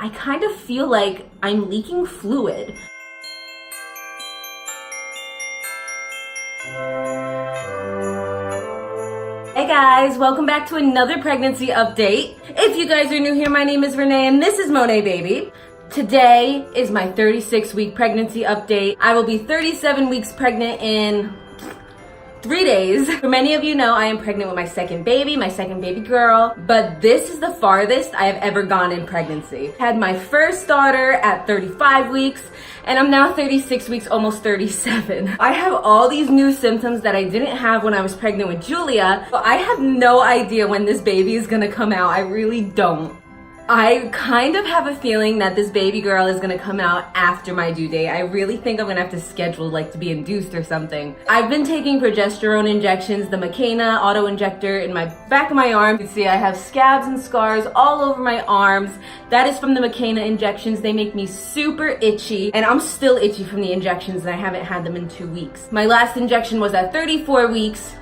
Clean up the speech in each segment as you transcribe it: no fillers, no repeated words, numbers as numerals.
I kind of feel like I'm leaking fluid. Hey guys, welcome back to another pregnancy update. If you guys are new here, my name is Renee and this is Moaning baby. Today is my 36-week pregnancy update. I will be 37 weeks pregnant in 3 days. For many of you know, I am pregnant with my second baby girl, but this is the farthest I have ever gone in pregnancy. Had my first daughter at 35 weeks, and I'm now 36 weeks, almost 37. I have all these new symptoms that I didn't have when I was pregnant with Julia, but I have no idea when this baby is gonna come out. I really don't. I kind of have a feeling that this baby girl is gonna come out after my due date. I really think I'm gonna have to schedule like to be induced or something. I've been taking progesterone injections, the McKenna auto injector in my back of my arm. You can see I have scabs and scars all over my arms. That is from the McKenna injections. They make me super itchy, and I'm still itchy from the injections and I haven't had them in 2 weeks. My last injection was at 34 weeks.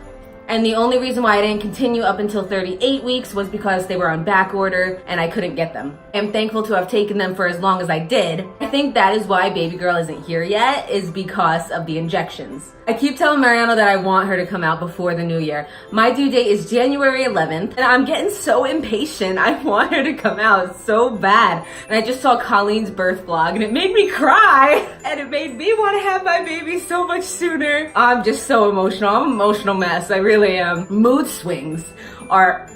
And the only reason why I didn't continue up until 38 weeks was because they were on back order and I couldn't get them. I'm thankful to have taken them for as long as I did. I think that is why baby girl isn't here yet, is because of the injections. I keep telling Mariano that I want her to come out before the new year. My due date is January 11th and I'm getting so impatient. I want her to come out so bad. And I just saw Colleen's birth vlog and it made me cry and it made me want to have my baby so much sooner. I'm just so emotional. I'm an emotional mess. I really am. Mood swings are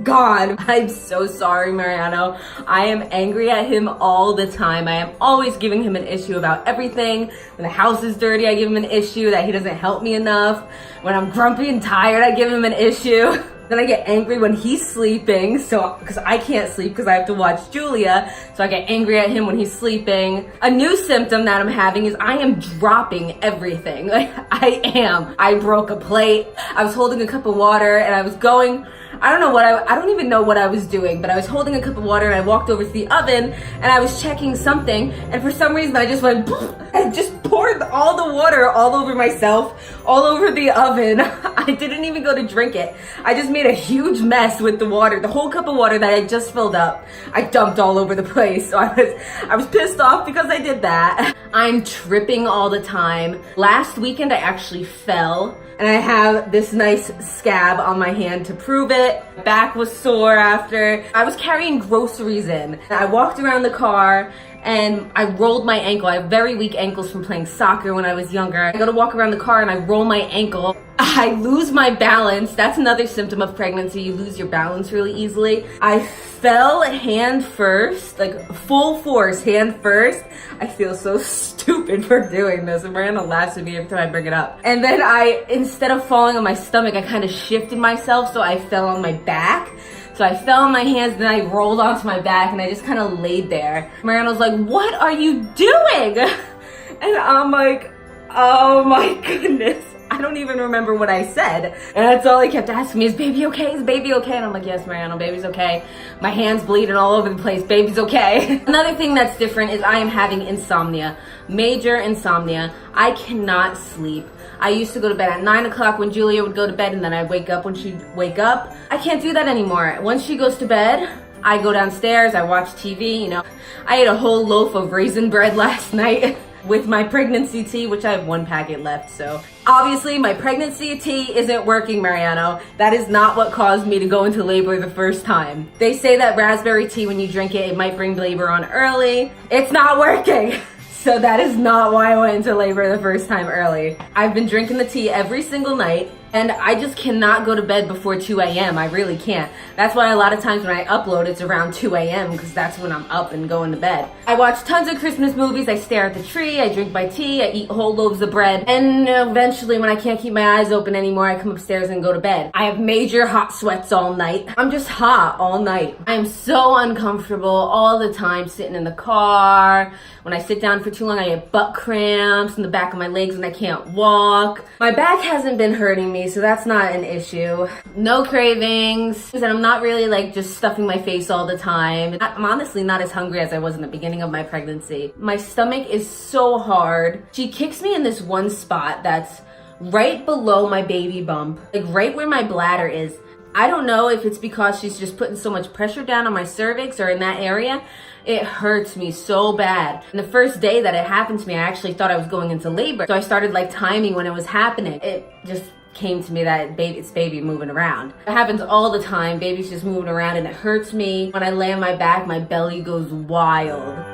God. I'm so sorry, Mariano. I am angry at him all the time. I am always giving him an issue about everything. When the house is dirty, I give him an issue that he doesn't help me enough. When I'm grumpy and tired, I give him an issue. Then I get angry when he's sleeping, because I can't sleep because I have to watch Julia. So I get angry at him when he's sleeping. A new symptom that I'm having is I am dropping everything. Like, I am. I broke a plate. I was holding a cup of water and I was going, I don't even know what I was doing, but I was holding a cup of water and I walked over to the oven and I was checking something, and for some reason I just went, I just poured all the water all over myself, all over the oven. I didn't even go to drink it. I just made a huge mess with the water, the whole cup of water that I just filled up. I dumped all over the place. So I was pissed off because I did that. I'm tripping all the time. Last weekend I actually fell. And I have this nice scab on my hand to prove it. My back was sore after. I was carrying groceries in. I walked around the car and I rolled my ankle. I have very weak ankles from playing soccer when I was younger. I go to walk around the car and I roll my ankle. I lose my balance. That's another symptom of pregnancy. You lose your balance really easily. I fell hand first, like full force, hand first. I feel so stupid for doing this. And Miranda laughs at me every time I bring it up. And then instead of falling on my stomach, I kind of shifted myself, so I fell on my back. So I fell on my hands, then I rolled onto my back, and I just kind of laid there. Mariano's like, "What are you doing?" And I'm like, "Oh my goodness." I don't even remember what I said. And that's all he kept asking me is, "Baby okay? Is baby okay?" And I'm like, "Yes, Mariano, baby's okay. My hand's bleeding all over the place. Baby's okay." Another thing that's different is I am having insomnia. Major insomnia. I cannot sleep. I used to go to bed at 9 o'clock when Julia would go to bed, and then I'd wake up when she'd wake up. I can't do that anymore. Once she goes to bed, I go downstairs, I watch TV, you know. I ate a whole loaf of raisin bread last night with my pregnancy tea, which I have 1 packet left, so. Obviously, my pregnancy tea isn't working, Mariano. That is not what caused me to go into labor the first time. They say that raspberry tea, when you drink it, it might bring labor on early. It's not working. So that is not why I went into labor the first time early. I've been drinking the tea every single night, and I just cannot go to bed before 2 a.m. I really can't. That's why a lot of times when I upload, it's around 2 a.m. because that's when I'm up and going to bed. I watch tons of Christmas movies. I stare at the tree. I drink my tea. I eat whole loaves of bread. And eventually, when I can't keep my eyes open anymore, I come upstairs and go to bed. I have major hot sweats all night. I'm just hot all night. I am so uncomfortable all the time sitting in the car. When I sit down for too long, I get butt cramps in the back of my legs and I can't walk. My back hasn't been hurting me, so that's not an issue. No cravings, and I'm not really like just stuffing my face all the time. I'm honestly not as hungry as I was in the beginning of my pregnancy. My stomach is so hard. She kicks me in this one spot that's right below my baby bump, like right where my bladder is. I don't know if it's because she's just putting so much pressure down on my cervix or in that area. It hurts me so bad. And the first day that it happened to me, I actually thought I was going into labor. So I started like timing when it was happening. It just came to me that it's baby moving around. It happens all the time. Baby's just moving around and it hurts me. When I lay on my back, my belly goes wild.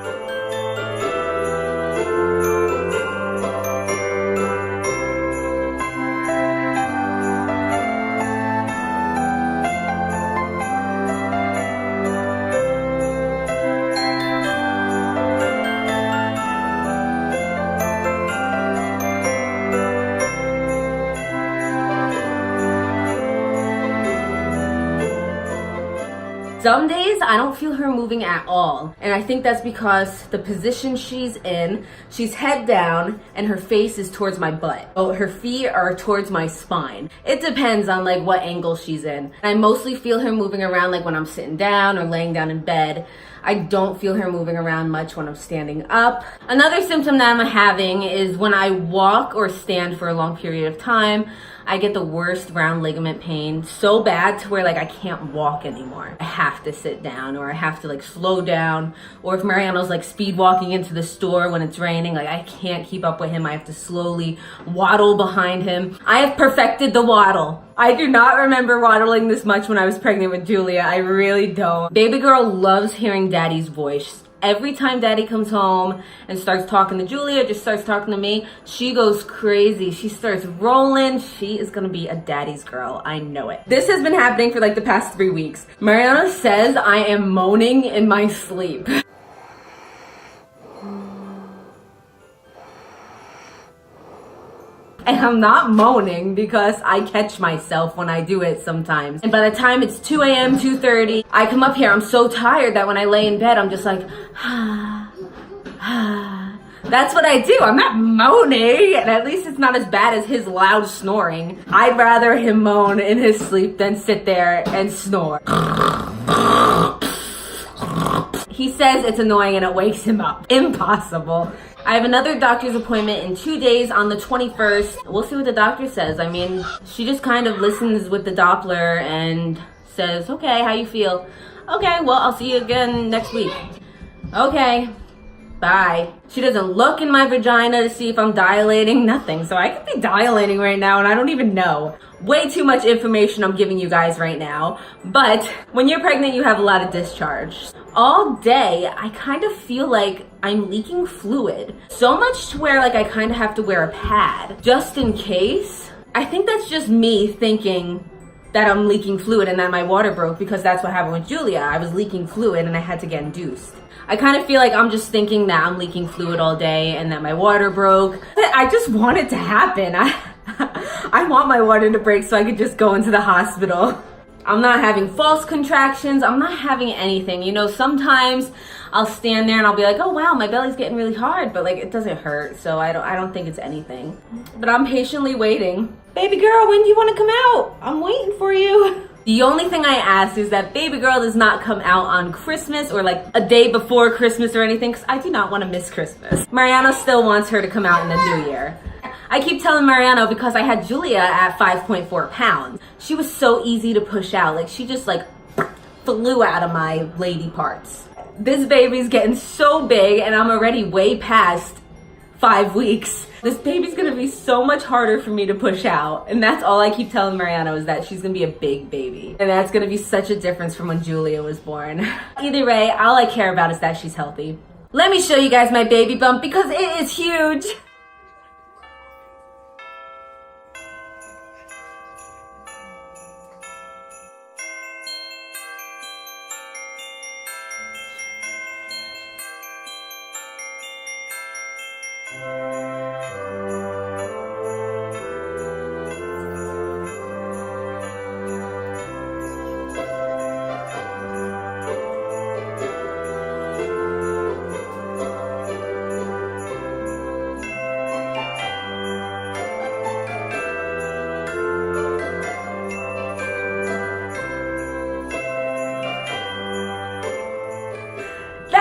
Some days I don't feel her moving at all, and I think that's because the position she's in, she's head down and her face is towards my butt. Oh, her feet are towards my spine. It depends on like what angle she's in. I mostly feel her moving around like when I'm sitting down or laying down in bed. I don't feel her moving around much when I'm standing up. Another symptom that I'm having is when I walk or stand for a long period of time, I get the worst round ligament pain so bad to where like I can't walk anymore. I have to sit down or I have to like slow down. Or if Mariano's like speed walking into the store when it's raining, like I can't keep up with him. I have to slowly waddle behind him. I have perfected the waddle. I do not remember waddling this much when I was pregnant with Julia. I really don't. Baby girl loves hearing daddy's voice. Every time daddy comes home and starts talking to Julia, just starts talking to me, she goes crazy. She starts rolling. She is gonna be a daddy's girl. I know it. This has been happening for like the past 3 weeks. Mariana says I am moaning in my sleep. And I'm not moaning because I catch myself when I do it sometimes. And by the time it's 2 a.m., 2:30, I come up here, I'm so tired that when I lay in bed, I'm just like, That's what I do. I'm not moaning. And at least it's not as bad as his loud snoring. I'd rather him moan in his sleep than sit there and snore. He says it's annoying and it wakes him up. Impossible. I have another doctor's appointment in 2 days on the 21st. We'll see what the doctor says. I mean, she just kind of listens with the Doppler and says, okay, how you feel? Okay, well, I'll see you again next week. Okay, bye. She doesn't look in my vagina to see if I'm dilating, nothing. So I could be dilating right now and I don't even know. Way too much information I'm giving you guys right now. But when you're pregnant, you have a lot of discharge. All day, I kind of feel like I'm leaking fluid. So much to where like I kind of have to wear a pad just in case. I think that's just me thinking that I'm leaking fluid and that my water broke, because that's what happened with Julia. I was leaking fluid and I had to get induced. I kind of feel like I'm just thinking that I'm leaking fluid all day and that my water broke. I just want it to happen. I want my water to break so I could just go into the hospital. I'm not having false contractions. I'm not having anything. You know, sometimes I'll stand there and I'll be like, oh wow, my belly's getting really hard, but like it doesn't hurt. So I don't think it's anything. But I'm patiently waiting. Baby girl, when do you want to come out? I'm waiting for you. The only thing I ask is that baby girl does not come out on Christmas or like a day before Christmas or anything, because I do not want to miss Christmas. Mariano still wants her to come out in the new year. I keep telling Mariano, because I had Julia at 5.4 pounds. She was so easy to push out. Like she just like flew out of my lady parts. This baby's getting so big and I'm already way past 5 weeks. This baby's gonna be so much harder for me to push out. And that's all I keep telling Mariano, is that she's gonna be a big baby. And that's gonna be such a difference from when Julia was born. Either way, all I care about is that she's healthy. Let me show you guys my baby bump because it is huge.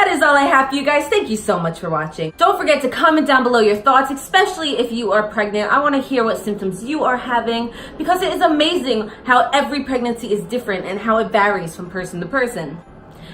that is all I have for you guys. Thank you so much for watching. Don't forget to comment down below your thoughts, especially if you are pregnant. I want to hear what symptoms you are having, because it is amazing how every pregnancy is different and how it varies from person to person.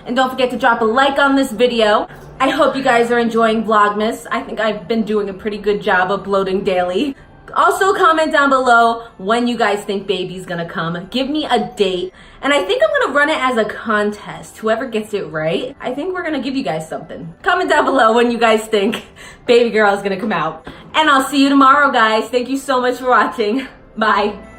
And don't forget to drop a like on this video. I hope you guys are enjoying Vlogmas. I think I've been doing a pretty good job uploading daily. Also, comment down below when you guys think baby's gonna come. Give me a date. And I think I'm gonna run it as a contest. Whoever gets it right, I think we're gonna give you guys something. Comment down below when you guys think baby girl is gonna come out. And I'll see you tomorrow, guys. Thank you so much for watching. Bye.